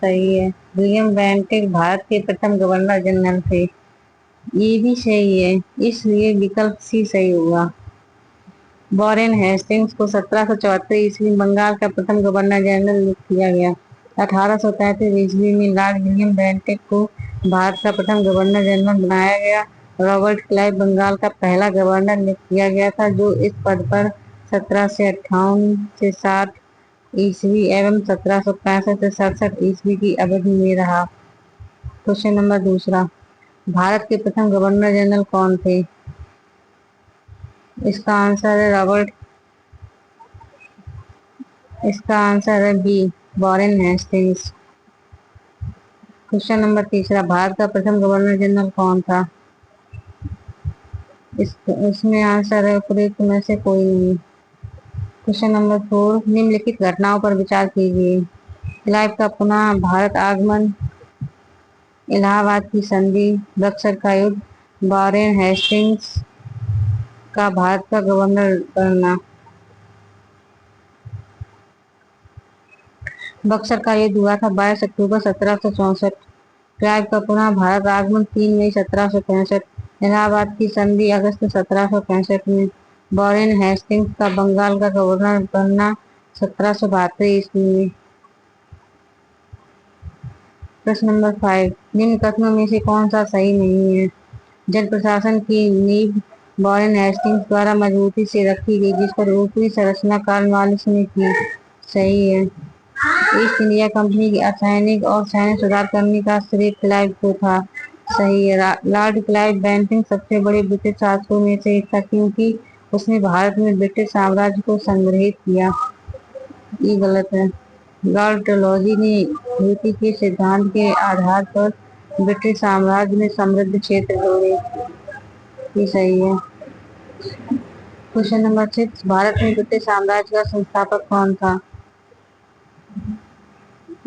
सही है। William Bentinck Bharat के प्रथम गवर्नर जनरल थे। ये भी सही है, इसलिए विकल्प सी सही होगा। वॉरेन हेस्टिंग्स को 1774 ईस्वी बंगाल का प्रथम गवर्नर जनरल नियुक्त किया गया। 1833 ईस्वी में लॉर्ड विलियम बेंटिक को भारत का प्रथम गवर्नर जनरल बनाया गया। रॉबर्ट क्लाइव बंगाल का पहला गवर्नर नियुक्त किया गया था, जो इस पद पर 1758 से 60 ईस्वी एवं 1765 से 67 ईस्वी की अवधि में रहा। क्वेश्चन नंबर दूसरा, भारत के प्रथम गवर्नर जनरल कौन थे? इसका आंसर है B, Warren Hastings. Question number तीसरा, भारत का प्रथम गवर्नर जनरल कौन था? इसमें आंसर है उपरोक्त में से कोई नहीं। क्वेश्चन नंबर 4, निम्नलिखित घटनाओं पर विचार कीजिए। क्लाइव का पुनः भारत आगमन, इलाहाबाद की संधि, बक्सर का युद्ध, वॉरेन हेस्टिंग्स का भारत का गवर्नर बनना। बक्सर का युद्ध हुआ था 22 अक्टूबर 1764। क्लाइव का पुनः भारत आगमन 3 मई 1765। इलाहाबाद की संधि अगस्त 1765 में। वॉरेन हेस्टिंग्स का बंगाल का गवर्नर बनना 1772 ईस्वी में। प्रश्न नंबर 5, निम्न कथनों में से कौन सा सही नहीं है? जन प्रशासन की नींव वॉरेन हेस्टिंग्स द्वारा मजबूती से रखी गई, जिस पर ऊपरी संरचना कॉर्नवालिस ने की। सही है। ईस्ट इंडिया कंपनी की असैनिक और सैन्य सुधार करने का श्रेय क्लाइव को था। सही है। लॉर्ड क्लाइव बेंटिक सबसे बड़े ब्रिटिश शासकों में से एक था, क्योंकि उसने भारत में ब्रिटिश साम्राज्य को संग्रहित किया। ये गलत है। लॉर्ड डलहौजी ने यूपी के सिद्धांत के आधार पर ब्रिटिश साम्राज्य में समृद्ध क्षेत्र जोड़े। ये सही है। क्वेश्चन नंबर 6, भारत में ब्रिटिश साम्राज्य का संस्थापक कौन था?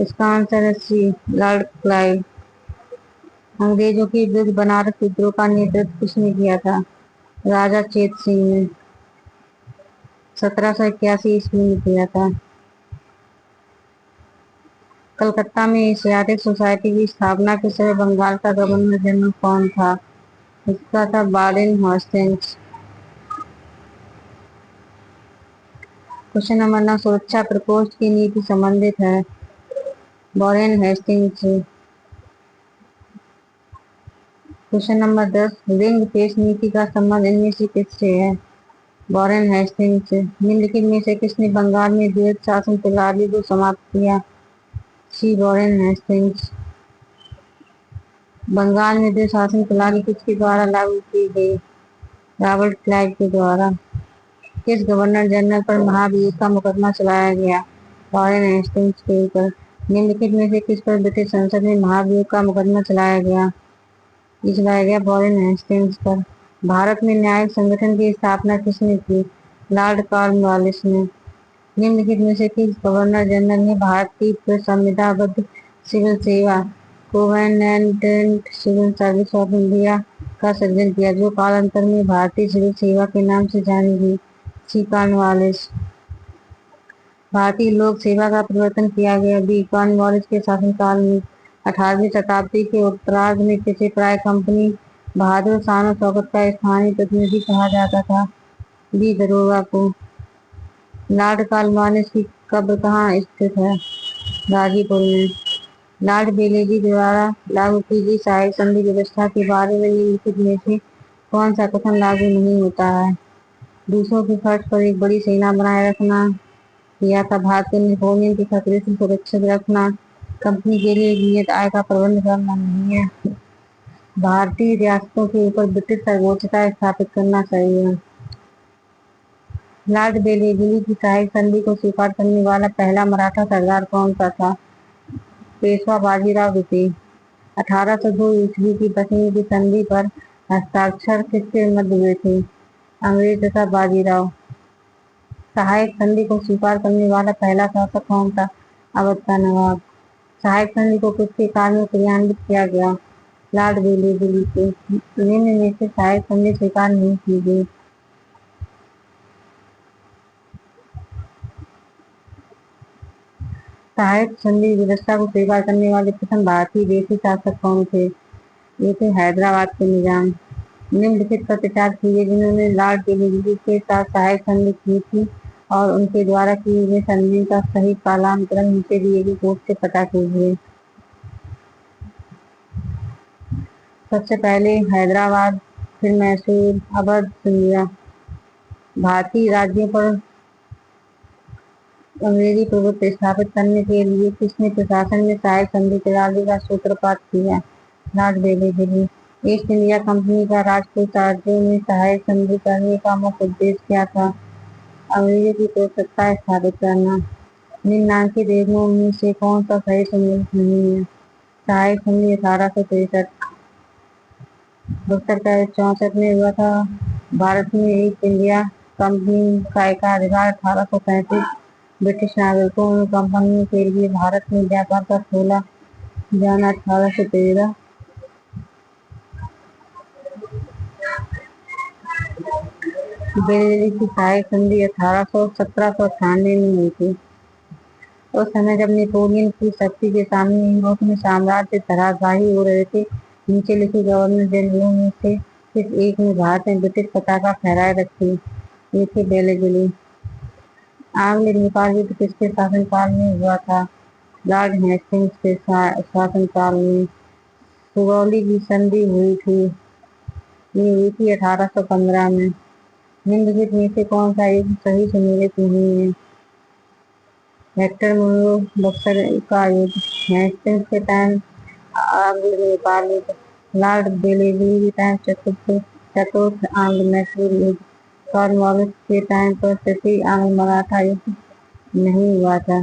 इसका आंसर है सी, लॉर्ड क्लाइव। अंग्रेजों के विरुद्ध बनारस विद्रोह का नेतृत्व किसने किया था? राजा चेत सिंह ने 1781 ईस्वी में किया था। कलकत्ता में एशियाटिक सोसाइटी की स्थापना के समय बंगाल का गवर्नर जनरल कौन था? इसका था वॉरेन हेस्टिंग्स। क्वेश्चन नंबर 9, सुरक्षा प्रकोष्ठ की नीति संबंधित है वॉरेन हेस्टिंग्स से। क्वेश्चन नंबर 10, रिंग फेंस नीति का संबंध इनमें से किससे है? वॉरेन हेस्टिंग्स से। निम्नलिखित में से किसने बंगाल में द्वैध शासन प्रणाली को समाप्त किया? सी, वॉरेन हेस्टिंग्स। बंगाल में द्वैध शासन प्रणाली किसके द्वारा लागू की गई? रॉबर्ट क्लाइव के द्वारा। किस गवर्नर जनरल पर महाभियोग का मुकदमा चलाया गया? वॉरेन हेस्टिंग्स के ऊपर। निम्नलिखित में से किस पर ब्रिटिश संसद में महाभियोग का मुकदमा चलाया गया? ये चलाया गया वॉरेन हेस्टिंग्स पर। भारत में न्यायिक संगठन की स्थापना किसने की? लॉर्ड कॉर्नवालिस ने। निम्नलिखित में से किस गवर्नर जनरल ने भारत की संविधाबद्ध सिविल सेवा कोवेनेंटेंट सिविल सर्विस ऑफ इंडिया का सृजन किया, जो कालांतर में भारतीय सिविल सेवा के नाम से जानी गई? सी, कॉर्नवालिस। भारतीय लोक सेवा का प्रवर्तन किया गया बी, कॉर्नवालिस के शासनकाल में। 18वीं शताब्दी के उत्तरार्ध में किसे प्राय कंपनी बहादुर शान और शौकत का स्थानीय प्रतिनिधि कहा जाता था? बी, दरोगा को। लॉर्ड कॉर्नवालिस की कब्र कहाँ स्थित है? गाजीपुर में। लॉर्ड बेलेजी द्वारा लागू की गई सहायक संधि व्यवस्था के बारे में निम्नलिखित में से कौन सा कथन लागू नहीं होता है? दूसरों के खर्च पर एक बड़ी सेना बनाए रखना, किया था भारतीय नेपोलियन के खतरे से सुरक्षित रखना, कंपनी के लिए नियत आय का प्रबंध करना नहीं है, भारतीय रियासतों के ऊपर ब्रिटिश सर्वोच्चता स्थापित करना। सही है। लॉर्ड बेलेजी की सहायक संधि को स्वीकार करने वाला पहला मराठा सरदार कौन सा था? पेशवा बाजीराव द्वितीय। 1802 ईस्वी की बसंत की संधि पर हस्ताक्षर किसके मध्य हुए थे? अंग्रेज तथा बाजीराव। सहायक संधि को स्वीकार करने वाला पहला शासक कौन था? अवध का नवाब। सहायक संधि को किसके काल में क्रियान्वित किया गया? लॉर्ड बेलेजी के। निम्न में से सहायक संधि स्वीकार नहीं की गई। सहायक संधि व्यवस्था को स्वीकार करने वाले प्रथम भारतीय देशी शासक कौन थे? ये थे हैदराबाद के निजाम। निम्नलिखित पर विचार कीजिए जिन्होंने लॉर्ड वेलेस्ली के साथ सहायक संधि की थी और उनके द्वारा किए गए संधि का सही कालांतरण नीचे दिए गए कोड से पता कीजिए। सबसे पहले हैदराबाद, फिर मैसूर, अवध, सिंधिया। भारतीय राज्यों पर अंग्रेजी प्रभुत्व स्थापित करने के लिए किसने प्रशासन में सहायक संधि प्रणाली का सूत्रपात किया? Lord Wellesley. East India company का राजपूत राज्यों में सहायक संधि करने का मुख्य उद्देश्य क्या था? अंग्रेजों की सत्ता स्थापित करना। निम्नलिखित देशों में से कौन सा सही सम्मिलित नहीं है? सहायक संधि 1863। उत्तर का 64 में हुआ था। भारत में ईस्ट इंडिया कंपनी का एकाधिकार 1835। ब्रिटिश नागरिकों ने कंपनियों के लिए भारत में व्यापार का खोला जाना 1813। वेलेस्ली की सहायक संधि 1798 में हुई थी। उस समय जब नेपोलियन की शक्ति के सामने यूरोप में साम्राज्य धराशायी हो रहे थे, नीचे लिखे गवर्नर जनरलों में से किस एक ने भारत में ब्रिटिश पताका फहराए रखी? ये थे वेलेस्ली। आंग्ल नेपाल युद्ध किसके शासनकाल में हुआ था? लॉर्ड हेस्टिंग्स के शासनकाल में। सुगौली की संधि हुई थी, ये हुई थी 1815 में। निम्नलिखित में से कौन सा युद्ध सही सम्मिलित नहीं है? हेक्टर मुनरो बक्सर का युद्ध, हेस्टिंग्स के टाइम आंग्ल नेपाल युद्ध, लॉर्ड वेलेस्ली के टाइम चतुर्थ आंग्ल मैसूर युद्ध, कॉर्नवालिस के टाइम पर तृतीय आंग्ल मराठा युद्ध नहीं हुआ था,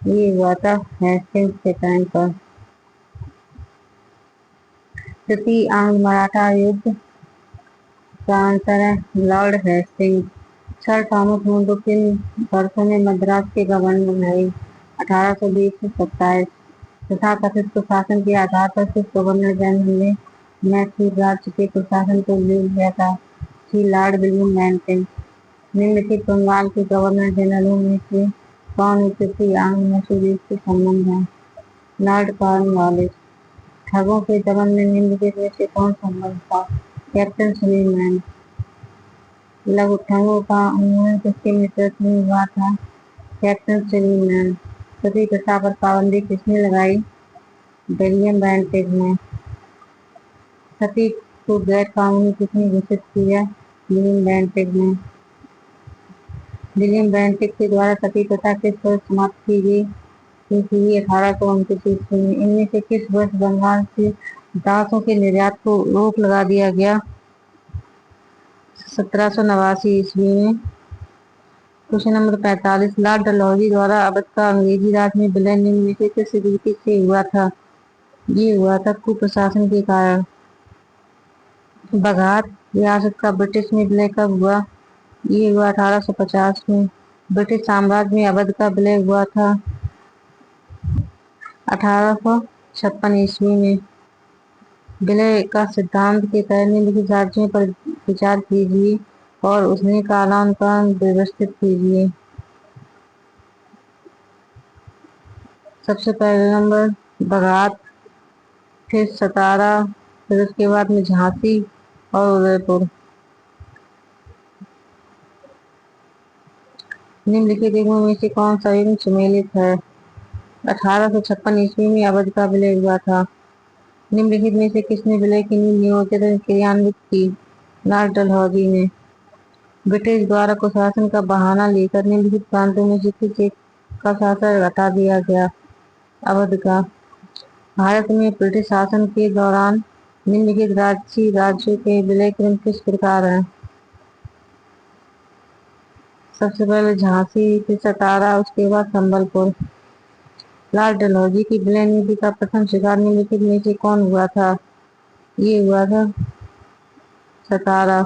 ये हुआ था हेस्टिंग्स के टाइम पर। तृतीय आंग्ल मराठा युद्ध का आंसर है लॉर्ड हेस्टिंग्स। सर थॉमस मुंडो किन वर्षों में मद्रास के गवर्नर रहे? 1820 से 27। तथाकथित प्रशासन के आधार पर किस गवर्नर जनरल ने मैसूर राज्य के प्रशासन को ले लिया था? Shri Lord William Bentinck. निम्नलिखित बंगाल के गवर्नर जनरलों में से कौन तृतीय आंग्ल मैसूर युद्ध से संबंध है? Lord Cornwallis. ठगों के दमन में निम्नलिखित में से कौन संबंध था? कैप्टन सुलेमान। लघु ठगों का उन्मूलन किसके नेतृत्व में हुआ था? कैप्टन सुलेमान। सती प्रथा पर पाबंदी किसने लगाई? विलियम बेंटिक ने। सती को गैर कानूनी किसने घोषित किया? विलियम बेंटिक ने। विलियम बेंटिक के द्वारा सती प्रथा किस वर्ष समाप्त की गई? 1829 ईस्वी में। इनमें से किस वर्ष बंगाल से दासों के निर्यात को रोक लगा दिया गया? 1789 ईस्वी में। क्वेश्चन नंबर 45, लॉर्ड डलहौजी द्वारा अवध का अंग्रेजी राज में विलय निम्न में से किस रीति से हुआ था? ये हुआ था कुप्रशासन के कारण। बघात रियासत का ब्रिटिश में विलय कब हुआ? ये हुआ 1850 में। ब्रिटिश साम्राज्य में अवध का विलय हुआ था 1856 ईस्वी में। विलय का सिद्धांत के तहत निम्नलिखित राज्यों पर विचार कीजिए और उसने कालांतरण व्यवस्थित कीजिए। सबसे पहले नंबर बघात, फिर सतारा, फिर उसके बाद में झांसी और उदयपुर। निम्नलिखित में से कौन सा युग सुमेलित है? 1856 ईस्वी में अवध का विलय हुआ था। निम्नलिखित में से किसने विलय की नीति नियोजित क्रियान्वित की? लॉर्ड डलहौजी ने। ब्रिटिश द्वारा कुशासन का बहाना लेकर निम्नलिखित प्रांतों में से किस एक का शासन हटा दिया गया? अवध का। भारत में ब्रिटिश शासन के दौरान निम्नलिखित राज्यों के विलय क्रम किस प्रकार है? सबसे पहले झांसी, फिर सतारा, उसके बाद संबलपुर। लॉर्ड डलहौजी की विलय नीति का प्रथम शिकार निम्नलिखित में से कौन हुआ था? ये हुआ था सतारा।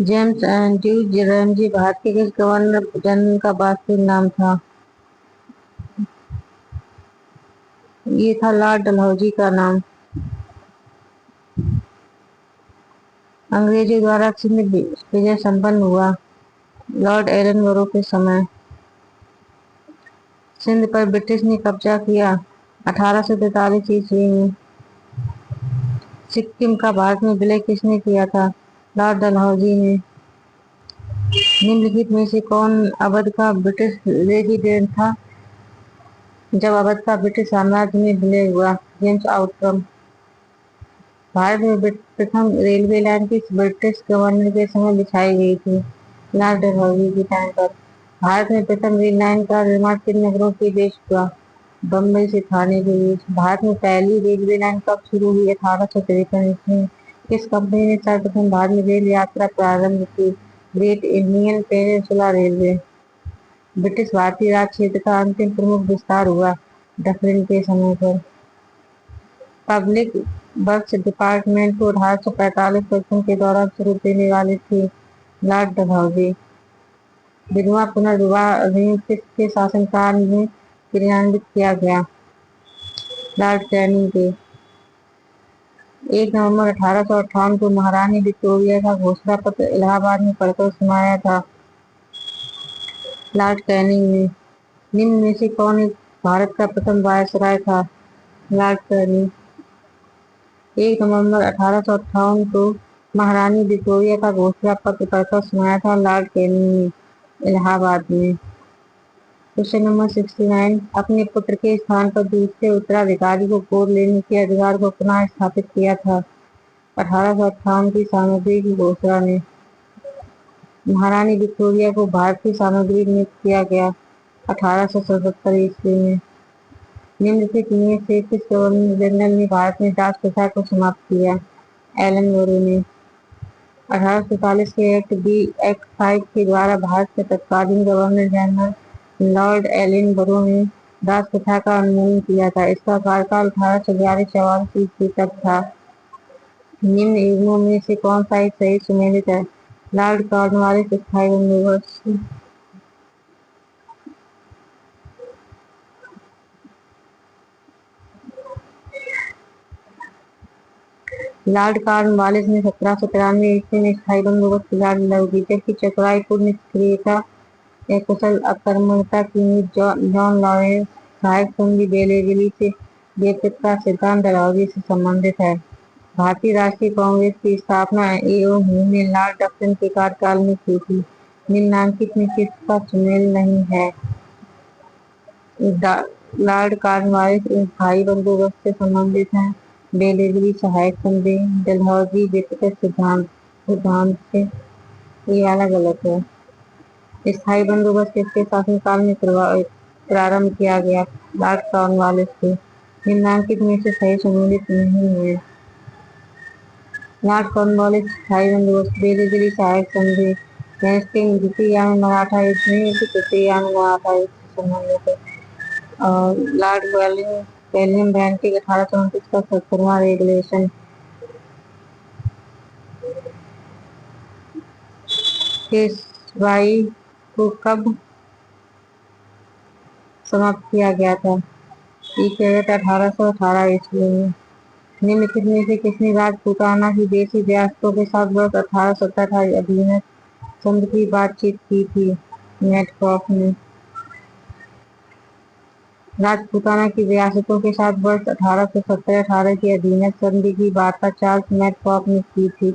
जेम्स एंड्रयूज रैमजे भारत के किस गवर्नर जनरल का वास्तविक नाम था? ये था लॉर्ड डलहौजी का नाम। अंग्रेजों द्वारा सिंध विजय संपन्न हुआ। लॉर्ड एलनबरो के समय सिंध पर ब्रिटिश ने कब्जा किया। 1843 ईस्वी में सिक्किम का भारत में विलय किसने किया था? लॉर्ड डलहौजी ने। निम्नलिखित में से कौन अवध का ब्रिटिश रेजिडेंट था जब अवध का ब्रिटिश साम्राज्य में विलय हुआ? James Outram. भारत में प्रथम रेलवे लाइन किस ब्रिटिश गवर्नर के समय बिछाई गई थी? लॉर्ड डलहौजी के टाइम पर। भारत में प्रथम रेल लाइन का निर्माण किन नगरों के बीच हुआ? बम्बई से थाने के बीच। भारत में पहली रेलवे लाइन कब शुरू हुई? 1853 ईस्वी में। किस कंपनी ने सर्वप्रथम भारत में रेल यात्रा प्रारंभ की? Great Indian peninsula railway. British भारतीय राज क्षेत्र का अंतिम प्रमुख विस्तार हुआ डफरिन के समय पर। पब्लिक वर्क्स डिपार्टमेंट को 1845 के दौरान शुरू देने वाले थे लॉर्ड डलहौजी। विधवा पुनर्विवाह अधिनियम किसके शासनकाल में क्रियान्वित किया गया? लॉर्ड कैनिंग के। 1 नवंबर 1858 को महारानी विक्टोरिया का घोषणा पत्र इलाहाबाद में पढ़कर सुनाया था लॉर्ड कैनिंग ने। निम्न में से कौन भारत का प्रथम वायसराय था? Lord Canning. 1 नवंबर 1858 को महारानी विक्टोरिया का घोषणा पत्र पढ़कर सुनाया था लॉर्ड कैनिंग ने इलाहाबाद में। Question number 69। अपने पुत्र के स्थान पर दूसरे उत्तराधिकारी को गोद लेने के अधिकार को पुनः स्थापित किया था? 1858 की सामग्री की घोषणा ने। महारानी विक्टोरिया को भारत की सामग्री नियुक्त किया गया 1877 ईस्वी में। निम्नलिखित में से किस गवर्नर जनरल ने भारत में दास प्रथा को समाप्त किया? एलनबरो ने। 1847 के एक्ट 5 के द्वारा भारत के तत्कालीन गवर्नर जनरल लॉर्ड एलनबरो ने दास प्रथा का उन्मूलन किया था। इसका कार्यकाल 1811-44 ईस्वी तक था। निम्न युग्मों में से कौन सा एक सही सुमेलित है? लॉर्ड कॉर्नवालिस स्थायी बंदोबस्त। लॉर्ड कॉर्नवालिस ने 1793 ईस्वी में स्थायी बंदोबस्त की गाड़ी लागू की, जबकि चतुराईपूर्ण निष्क्रियता या कुशल आक्रमणता की नींव जॉन लॉरेंस सहायक संधि बेलेगली से बेतरफ का सिद्धांत डलहौजी से संबंधित है। भारतीय राष्ट्रीय कांग्रेस की स्थापना A.O. ने लॉर्ड डफरिन के कार्यकाल में की थी। निम्नलिखित में किसका सुमेल नहीं है? लॉर्ड कॉर्नवालिस स्थायी बंदोबस्त से संबंधित है। बेलेगली सहायक संधि, डलहौजी बेतरफ सिद्धांत से। ये वाला गलत है। स्थायी बंदोबस्त किसके शासनकाल में प्रारंभ किया गया? लॉर्ड कॉर्नवालिस के। निम्नलिखित में से सही सुमेलित नहीं है। लॉर्ड कॉर्नवालिस स्थायी बंदोबस्त, बेलेगली सहायक संधि, हेस्टिंग्स द्वितीय में मराठा युद्ध में तृतीय में मराठा युद्ध से संबंधित है। और लॉर्ड विलियम बेंटिक 1829 का 70वां रेगुलेशन पेशवाई को कब समाप्त किया गया था? 1818 ईस्वी में। निम्नलिखित में से किसने राजपूताना की देशी रियासतों के साथ वर्ष 1817 अधीनस्थ संधि की बातचीत की थी? मैटकॉफ ने। राजपूताना की रियासतों के साथ वर्ष 1817-18 की अधीनस्थ संधि की वार्ता चार्ल्स मैटकॉफ ने की थी।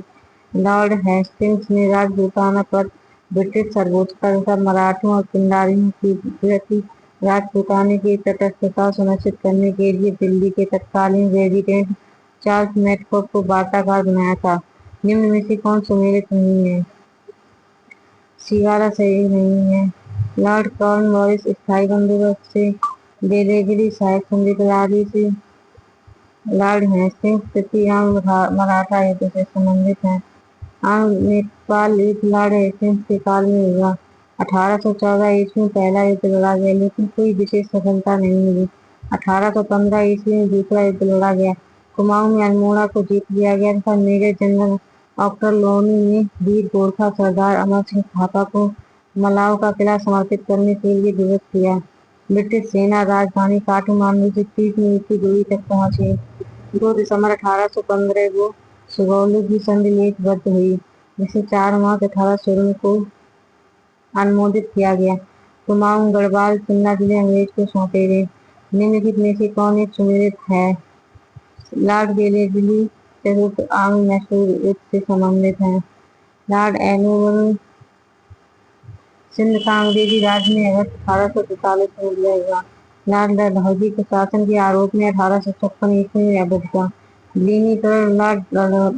लॉर्ड हेस्टिंग्स ने राजपूताना पर ब्रिटिश सर्वोच्चता तथा मराठों और किंडारियों की प्रति राजपूताना की तटस्थता सुनिश्चित करने के लिए दिल्ली के तत्कालीन रेजिडेंट चार्ल्स मैटकॉफ को वार्ताकार बनाया था। निम्न में से कौन सुमेलित नहीं है? सी वाला सही नहीं है। लॉर्ड कॉर्नवालिस स्थायी बंदोबस्त से, बेलेगली सहायक संधि प्रणाली से, लॉर्ड हेस्टिंग्स तृतीय मराठा युद्ध से संबंधित है। नेपाल युद्ध लॉर्ड हेस्टिंग्स के काल में हुआ। 1814 ईस्वी में पहला युद्ध लड़ा गया, लेकिन कोई विशेष सफलता नहीं मिली। 1815 ईस्वी में दूसरा युद्ध लड़ा गया। कुमाऊं में अल्मोड़ा को जीत लिया गया तथा मेजर जनरल ऑक्टरलोनी ने वीर गोरखा सरदार अमर सिंह थापा को मलाव का किला समर्पित करने के लिए दिवस किया। ब्रिटिश सेना राजधानी काठमांडू से 30 मील की दूरी तक पहुंची। 2 दिसंबर 1815 को सुगौली की संधि लेखबद्ध हुई, जिसे 4 मार्च 1816 को अनुमोदित किया गया। कुमाऊं गढ़वाल चुनार जिले अंग्रेज को सौंपे गए। निम्नलिखित में से कौन एक सुमेलित है? लॉर्ड वेलेस्ली चतुर्थ आंग्ल मैसूर युद्ध से संबंधित है। लॉर्ड एलिनोर सिंध का अंग्रेजी राज में अगस्त 1843 में दिया गया। लॉर्ड डलहौजी के शासन के आरोप में 1856 ईस्वी में अवध का विलीनीकरण। लॉर्ड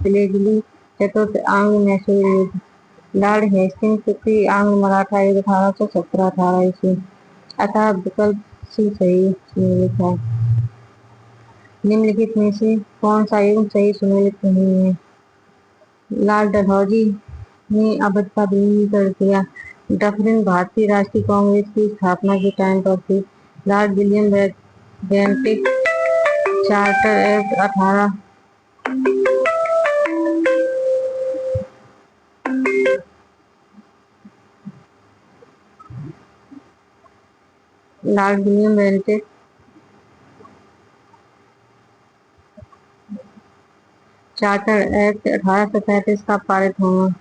वेलेस्ली चतुर्थ आंग्ल मैसूर युद्ध। लॉर्ड हेस्टिंग्स तृतीय आंग्ल मराठा युद्ध 1817-18 ईस्वी। अतः विकल्प सी सही सुमेलित है। निम्नलिखित में से कौन सा युग्म सही सुमेलित नहीं है? लॉर्ड डलहौजी ने अवध का विलीनीकरण किया। डफरिन भारतीय राष्ट्रीय कांग्रेस की स्थापना के टाइम पर थी। Lord William Bentinck charter act 18 Lord William Bentinck charter act 1835 का पारित होना।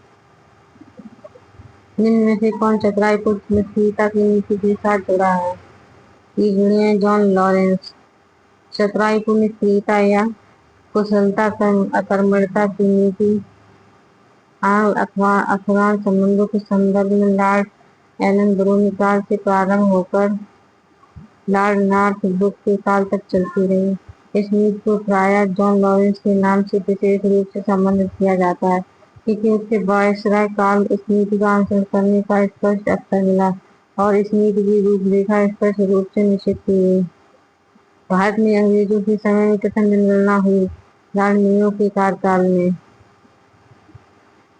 निम्न में से कौन चतराईपुर निष्क्रियता की नीति के साथ जुड़ा है? ये जुड़े हैं जॉन लॉरेंस। चतराईपुर निष्क्रियता या कुशलता अकर्मण्यता की नीति आंग्ल अथवा अफगान संबंधों के संदर्भ में लॉर्ड एलन ब्रूनी काल से प्रारंभ होकर लॉर्ड नॉर्थब्रुक के काल तक चलती रही। इस नीति को प्रायः जॉन लॉरेंस के नाम से विशेष रूप से संबंधित किया जाता है, क्योंकि उसके वायसराय काल इस नीति का अनुसरण करने का स्पष्ट अवसर मिला और इस नीति की रूपरेखा स्पष्ट रूप से निश्चित की गई। भारत में अंग्रेजों के समय में प्रथम जनगणना हुई लॉर्ड मेयो के कार्यकाल में।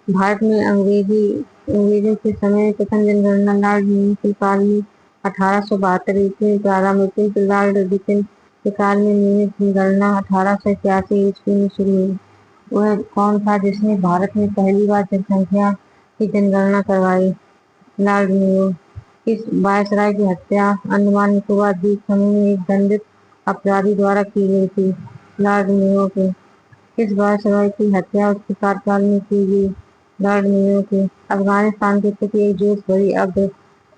भारत में अंग्रेजों के समय में प्रथम जनगणना लॉर्ड मेयो के काल में 1872 ईस्वी में प्रारंभ हुई, किंतु लॉर्ड डिकिन के काल में नियमित जनगणना 1881 ईस्वी में शुरू हुई। वह कौन था जिसने भारत में पहली बार जनसंख्या की जनगणना करवाई? Lord Mayo. किस वायसराय की हत्या अंडमान निकोबार द्वीप समूह में एक दंडित अपराधी द्वारा की गई थी? लॉर्ड मेयो के। किस वायसराय की हत्या उसके कार्यकाल में की गई? लॉर्ड मेयो के। अफगानिस्तान के प्रति एक जोश भरी अब्र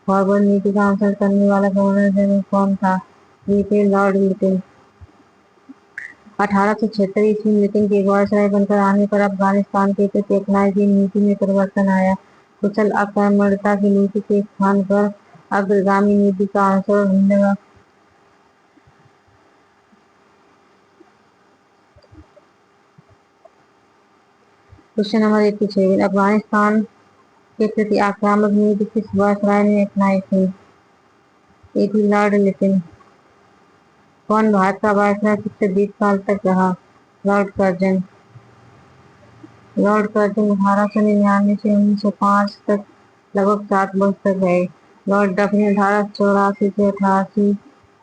फॉरवर्ड नीति का अनुसरण करने वाला गवर्नर जनरल कौन था? ये थे लॉर्ड लिटिल। 1876 ईस्वी में लिटिल के वायसराय बनकर आने पर अफगानिस्तान के प्रति अपनाई गई नीति में परिवर्तन आया। कुशल अकर्मण्यता की नीति के स्थान पर अग्रगामी नीति का अनुसरण होने लगा। क्वेश्चन नंबर 87, अफगानिस्तान के प्रति आक्रामक नीति किस वायसराय ने अपनाई थी? ये थी लॉर्ड लिटिल। कौन भारत का वायसराय सबसे दीर्घ काल तक रहा? Lord Curzon. लॉर्ड कर्जन 1899 से 1905 तक लगभग 7 वर्ष तक रहे। लॉर्ड डफरिन 1884 से 88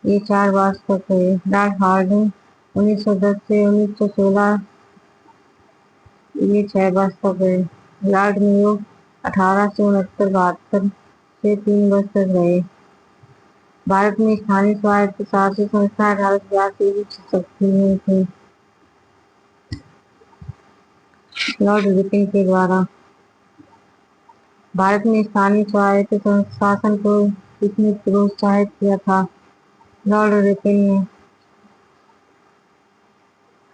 ये 4 वर्ष तक रहे। लॉर्ड हार्डिंग 1910 से 1916 ये 6 वर्ष तक रहे। लॉर्ड मेयो 1869-72 से 3 वर्ष तक रहे। भारत में स्थानीय स्वायत्त शासी संस्थाएं 1882 की शक्ति में थी लॉर्ड रिपन के द्वारा। भारत में स्थानीय स्वायत्त शासन को किसने प्रोत्साहित किया था? लॉर्ड रिपन ने।